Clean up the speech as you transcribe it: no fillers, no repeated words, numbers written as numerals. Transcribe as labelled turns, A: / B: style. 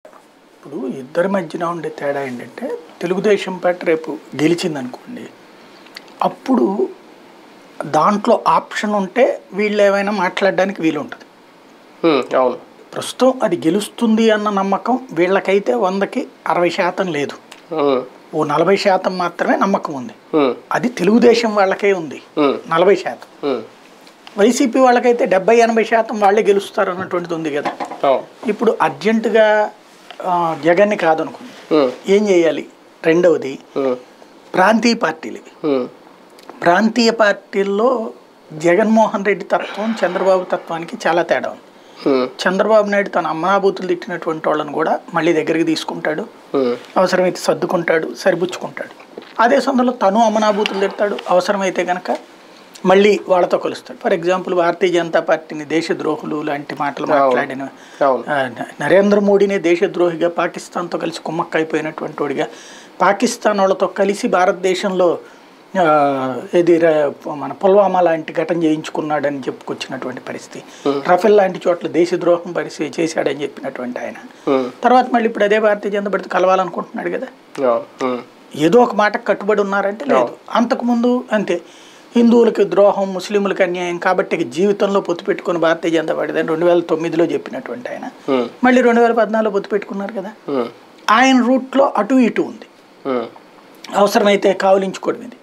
A: ఇప్పుడు ఇద్దరి మధ్యన ఉండే తేడా ఏంటంటే తెలుగుదేశం పార్టీ రేపు గెలిచిందనుకోండి, అప్పుడు దాంట్లో ఆప్షన్ ఉంటే వీళ్ళు ఏమైనా మాట్లాడడానికి వీలుంటుంది.
B: అవును.
A: ప్రస్తుతం అది గెలుస్తుంది అన్న నమ్మకం వీళ్ళకైతే 100కి 60% లేదు. ఓ 40% మాత్రమే నమ్మకం ఉంది. అది తెలుగుదేశం వాళ్ళకే ఉంది 40%. వైసీపీ వాళ్ళకైతే 70-80% వాళ్ళే గెలుస్తారు అన్నటువంటిది ఉంది కదా. ఇప్పుడు అర్జెంటుగా జగన్ని కాదనుకుంది, ఏం చేయాలి? రెండవది ప్రాంతీయ పార్టీలు. ప్రాంతీయ పార్టీల్లో జగన్మోహన్ రెడ్డి తత్వం చంద్రబాబు తత్వానికి చాలా తేడా ఉంది. చంద్రబాబు నాయుడు తన అమ్మనాభూతులు తిట్టినటువంటి వాళ్ళని కూడా మళ్ళీ దగ్గరికి తీసుకుంటాడు, అవసరమైతే సర్దుకుంటాడు, సరిపుచ్చుకుంటాడు. అదే సందర్భంలో తను అమ్మనాభూతులు తిడతాడు, అవసరమైతే కనుక మళ్ళీ వాళ్ళతో కలుస్తాడు. ఫర్ ఎగ్జాంపుల్ భారతీయ జనతా పార్టీని దేశద్రోహులు లాంటి మాటలు మాట్లాడిన నరేంద్ర మోడీనే దేశద్రోహిగా పాకిస్తాన్తో కలిసి కుమ్మక్కైపోయినటువంటి వాడిగా, పాకిస్తాన్ వాళ్ళతో కలిసి భారతదేశంలో ఇది మన పుల్వామా లాంటి ఘటన చేయించుకున్నాడని చెప్పుకొచ్చినటువంటి పరిస్థితి, రఫేల్ లాంటి చోట్ల దేశద్రోహం పరిస్థితి చేశాడని చెప్పినటువంటి ఆయన తర్వాత మళ్ళీ ఇప్పుడు అదే భారతీయ జనతా పార్టీ కలవాలనుకుంటున్నాడు కదా. ఏదో ఒక మాటకు కట్టుబడి ఉన్నారంటే లేదు. అంతకుముందు అంతే, హిందువులకి ద్రోహం, ముస్లింలకు అన్యాయం కాబట్టి జీవితంలో పొత్తు పెట్టుకుని భారతీయ జనతా పార్టీ 2009లో చెప్పినటువంటి ఆయన మళ్ళీ 2014లో పొత్తు పెట్టుకున్నారు కదా. ఆయన రూట్లో అటు ఇటు ఉంది, అవసరమైతే కావులించుకోవడం ఇది.